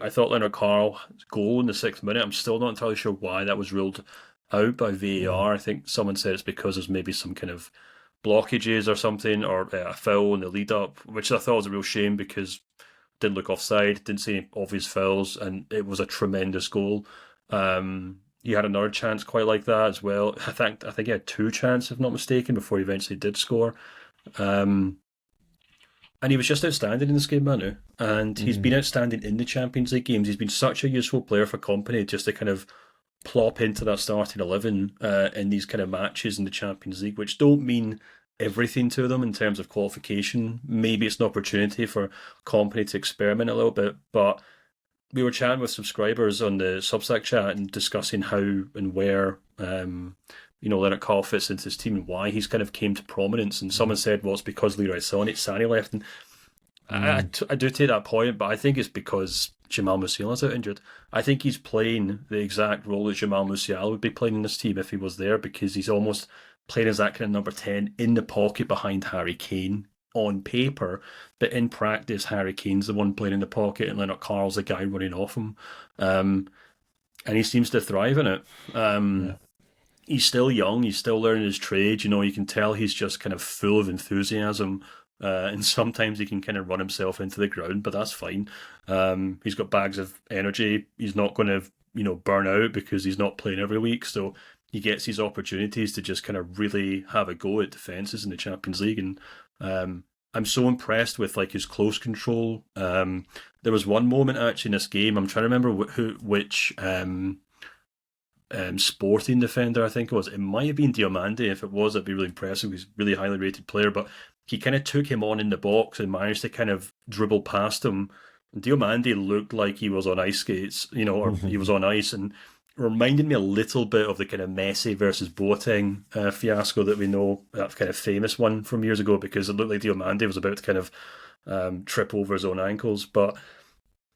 I thought Leonard Karl's goal in the 6th minute, I'm still not entirely sure why that was ruled out by Mm. VAR. I think someone said it's because there's maybe some kind of blockages or something, or a foul in the lead up, which I thought was a real shame because didn't look offside, didn't see any obvious fouls, and it was a tremendous goal. He had another chance quite like that as well. I think he had two chances, if not mistaken, before he eventually did score. Um, and he was just outstanding in this game, Manu. And he's been Mm. outstanding in the Champions League games. He's been such a useful player for Kompany just to kind of plop into that starting 11 in these kind of matches in the Champions League, which don't mean everything to them in terms of qualification. Maybe it's an opportunity for Company to experiment a little bit, but we were chatting with subscribers on the Substack chat and discussing how and where Lennart Karl fits into his team and why he's kind of came to prominence. And someone said, well, it's because Leroy Sané left. And Mm. I do take that point, but I think it's because Jamal Musiala's out injured. I think he's playing the exact role that Jamal Musiala would be playing in this team if he was there, because he's almost playing as that kind of number 10 in the pocket behind Harry Kane on paper, but in practice, Harry Kane's the one playing in the pocket and Lennart Karl's the guy running off him. Um, and he seems to thrive in it. Yeah. He's still young, he's still learning his trade. You can tell he's just kind of full of enthusiasm. And sometimes he can kind of run himself into the ground, but that's fine. He's got bags of energy. He's not going to, burn out because he's not playing every week. So he gets these opportunities to just kind of really have a go at defenses in the Champions League. And I'm so impressed with like his close control. There was one moment actually in this game. I'm trying to remember which Sporting defender, I think it was. It might have been Diomande. If it was, that'd be really impressive. He's a really highly rated player, but he kind of took him on in the box and managed to kind of dribble past him. Diomande looked like he was on ice skates, or he was on ice, and reminded me a little bit of the kind of Messi versus Boateng fiasco that we know, that kind of famous one from years ago, because it looked like Diomande was about to kind of trip over his own ankles. But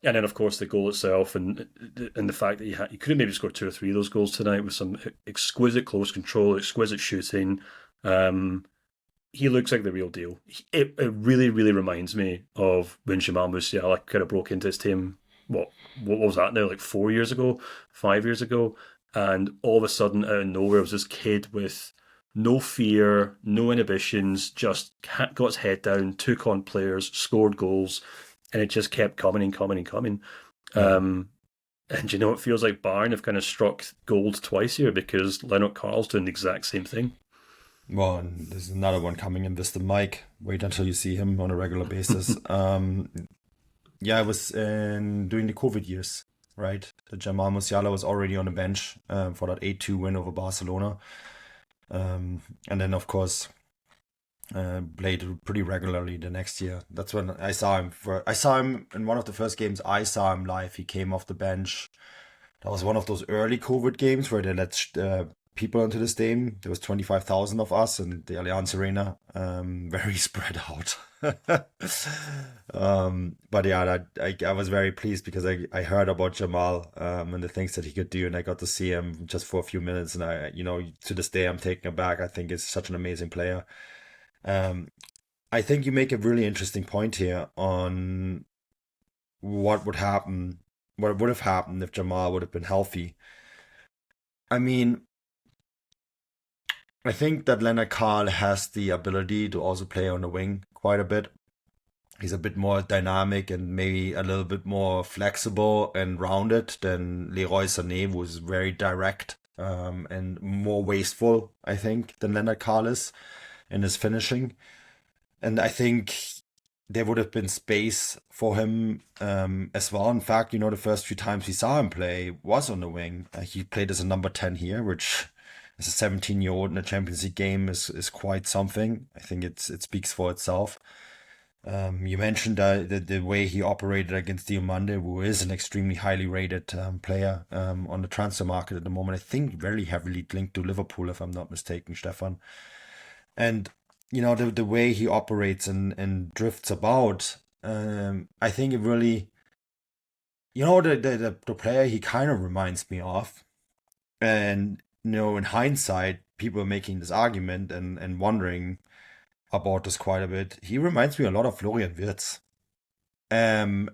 and then, of course, the goal itself, and the fact that he could have maybe scored two or three of those goals tonight with some exquisite close control, exquisite shooting. Um, he looks like the real deal. It really, really reminds me of when Jamal Musiala kind of broke into his team. What was that now? Like 4 years ago, 5 years ago, and all of a sudden, out of nowhere, was this kid with no fear, no inhibitions, just got his head down, took on players, scored goals, and it just kept coming and coming and coming. Yeah. Um, and it feels like Bayern have kind of struck gold twice here because Lennart Karl's doing the exact same thing. Well, and there's another one coming in with the mic. Wait until you see him on a regular basis. Yeah, I was during the COVID years, right? The Jamal Musiala was already on the bench for that 8-2 win over Barcelona. And then, of course, played pretty regularly the next year. That's when I saw him. I saw him in one of the first games I saw him live. He came off the bench. That was one of those early COVID games where they let people into the stadium. There was 25,000 of us in the Allianz Arena, very spread out. But yeah, I was very pleased because I heard about Jamal and the things that he could do, and I got to see him just for a few minutes. And to this day, I'm taken aback. I think he's such an amazing player. Um, I think you make a really interesting point here on what would happen, what would have happened if Jamal would have been healthy. I mean, I think that Lennart Karl has the ability to also play on the wing quite a bit. He's a bit more dynamic and maybe a little bit more flexible and rounded than Leroy Sané, who is very direct and more wasteful, I think, than Lennart Karl is in his finishing. And I think there would have been space for him as well. In fact, the first few times we saw him play was on the wing. He played as a number 10 here, which as a 17-year-old in a Champions League game is quite something. I think it speaks for itself. You mentioned the way he operated against Diomande, who is an extremely highly rated player on the transfer market at the moment. I think very heavily linked to Liverpool, if I'm not mistaken, Stefan. And the way he operates and drifts about, I think it really, the player he kind of reminds me of. And in hindsight, people are making this argument and wondering about this quite a bit. He reminds me a lot of Florian Wirtz. And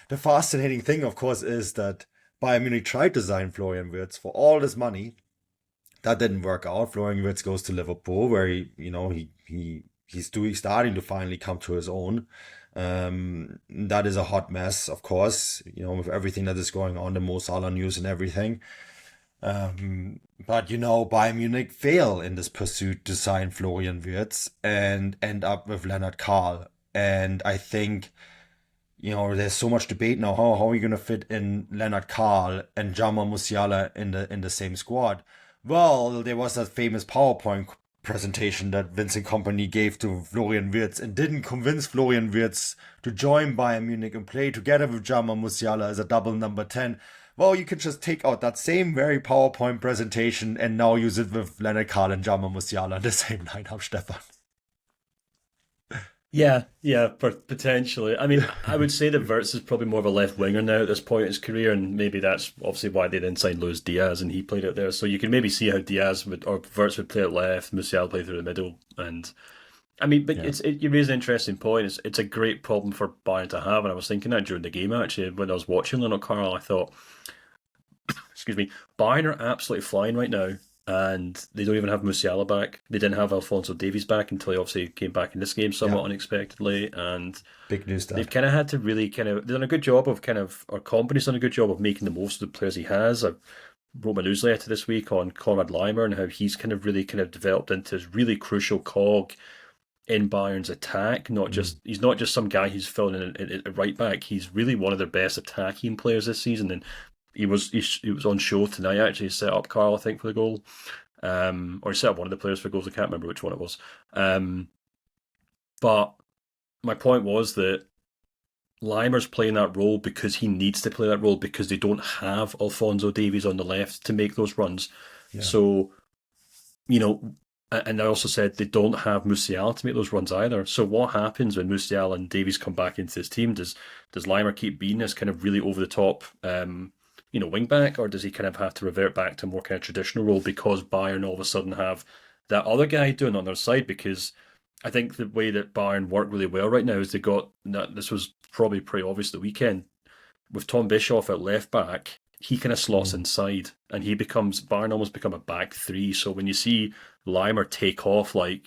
the fascinating thing, of course, is that Bayern Munich tried to sign Florian Wirtz for all this money. That didn't work out. Florian Wirtz goes to Liverpool, where he's starting to finally come to his own. That is a hot mess, of course, with everything that is going on, the Mo Salah news and everything. But Bayern Munich fail in this pursuit to sign Florian Wirtz and end up with Lennart Karl. And I think, there's so much debate now. How are you gonna fit in Lennart Karl and Jamal Musiala in the same squad? Well, there was that famous PowerPoint presentation that Vincent Kompany gave to Florian Wirtz and didn't convince Florian Wirtz to join Bayern Munich and play together with Jamal Musiala as a double number 10. Well, you could just take out that same very PowerPoint presentation and now use it with Lennart Karl and Jamal Musiala in the same lineup, Stefan. Yeah, potentially. I mean, I would say that Wirtz is probably more of a left winger now at this point in his career, and maybe that's obviously why they didn't sign Luis Diaz and he played out there. So you can maybe see how Wirtz would play at left, Musiala play through the middle, and I mean, but Yeah. you raise an interesting point. It's a great problem for Bayern to have, and I was thinking that during the game actually when I was watching Lennart Karl, I thought, excuse me, Bayern are absolutely flying right now, and they don't even have Musiala back. They didn't have Alphonso Davies back until he obviously came back in this game Yeah. somewhat unexpectedly, and Big news they've that. kind of had to really they've done a good job of or Company's done a good job of making the most of the players he has. I wrote my newsletter this week on Conrad Laimer and how he's really developed into this really crucial cog in Bayern's attack. Mm. He's not just some guy who's filling in at right back. He's really one of their best attacking players this season, and he was on show tonight actually. He set up Carl, I think, for the goal, or he set up one of the players for goals. I can't remember which one it was. But my point was that Limer's playing that role because he needs to play that role because they don't have Alphonso Davies on the left to make those runs. Yeah. So, you know, and I also said they don't have Musiala to make those runs either. So what happens when Musiala and Davies come back into this team? Does Laimer keep being this kind of really over the top, wing back, or does he kind of have to revert back to a more kind of traditional role because Bayern all of a sudden have that other guy doing it on their side? Because I think the way that Bayern work really well right now is they got that. This was probably pretty obvious the weekend with Tom Bischoff at left back. He kind of slots Mm. inside, and Bayern almost become a back three. So when you see Laimer take off, like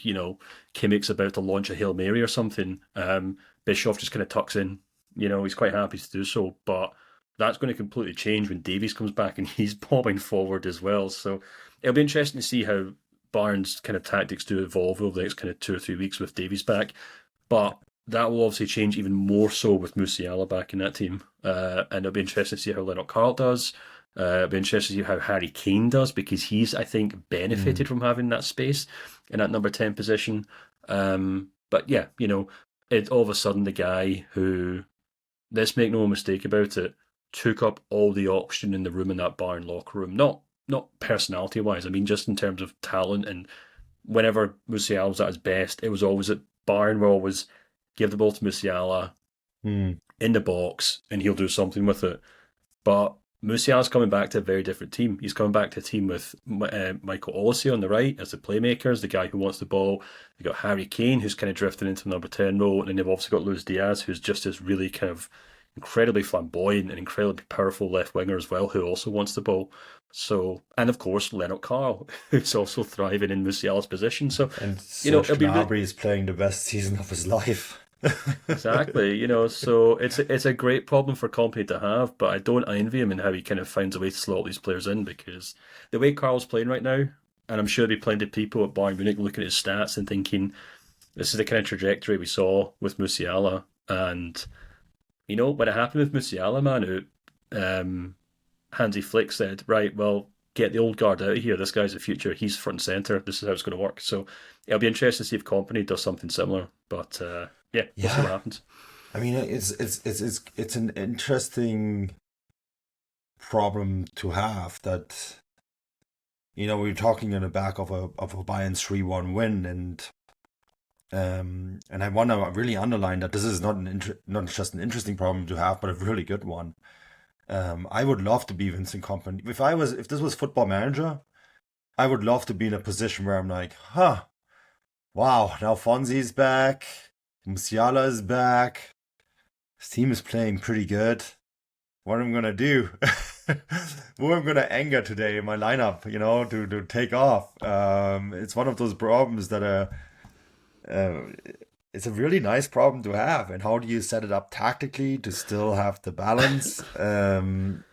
Kimmich's about to launch a Hail Mary or something, Bischoff just kind of tucks in. He's quite happy to do so, but that's going to completely change when Davies comes back and he's bombing forward as well. So it'll be interesting to see how Bayern's kind of tactics do evolve over the next kind of 2 or 3 weeks with Davies back. But that will obviously change even more so with Musiala back in that team. And it'll be interesting to see how Lennart Karl does. It'll be interesting to see how Harry Kane does because he's, I think, Mm. benefited from having that space in that number 10 position. But yeah, all of a sudden the guy who, let's make no mistake about it, took up all the oxygen in the room in that Bayern locker room. Not personality wise, I mean just in terms of talent. And whenever Musiala was at his best, it was always at Bayern will always give the ball to Musiala Mm. in the box and he'll do something with it. But Musiala's coming back to a very different team. He's coming back to a team with Michael Olise on the right as the playmakers, the guy who wants the ball. You've got Harry Kane, who's kind of drifting into the number 10 role. And then they've also got Luis Diaz, who's just this really kind of incredibly flamboyant and incredibly powerful left winger as well, who also wants the ball. So, and of course, Lennart Karl, who's also thriving in Musiala's position. So, And Serge it'll be Gnabry is playing the best season of his life. exactly, so it's a great problem for Company to have, but I don't envy him in how he kind of finds a way to slot these players in because the way Carl's playing right now, and I'm sure there'll be plenty of people at Bayern Munich looking at his stats and thinking this is the kind of trajectory we saw with Musiala, and when it happened with Musiala, man, Hansi Flick said, right, well, get the old guard out of here. This guy's the future. He's front and center. This is how it's going to work. So it'll be interesting to see if Company does something similar. But yeah, we'll see what Yeah, happens. I mean it's an interesting problem to have that we're talking in the back of a Bayern 3-1 win and I want to really underline that this is not just an interesting problem to have, but a really good one. I would love to be Vincent Kompany. If this was Football Manager, I would love to be in a position where I'm like, wow, now Fonzie's back, Musiala is back. This team is playing pretty good. What I'm gonna do? Who I'm gonna anger today in my lineup? To take off. It's one of those problems that uh, it's a really nice problem to have. And how do you set it up tactically to still have the balance? Can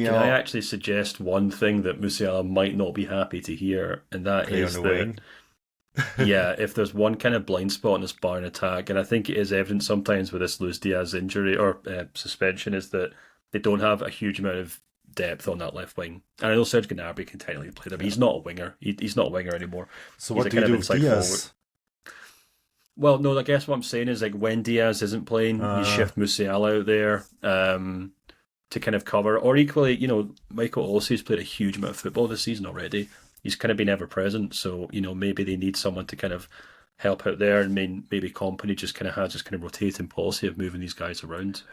I actually suggest one thing that Musiala might not be happy to hear, and that Play on is the that wing. yeah, if there's one kind of blind spot in this Bayern attack, and I think it is evident sometimes with this Luis Diaz injury or suspension, is that they don't have a huge amount of depth on that left wing. And I know Serge Gnabry can technically play there, but he's not a winger. He's not a winger anymore. So He's what a do you kind of do with inside forward. Diaz? Well, no, I guess what I'm saying is like when Diaz isn't playing, you Uh, shift Musiala out there to kind of cover. Or equally, Michael Olsey's played a huge amount of football this season already. He's kind of been ever present, so maybe they need someone to kind of help out there, and maybe Kompany just kind of has this kind of rotating policy of moving these guys around.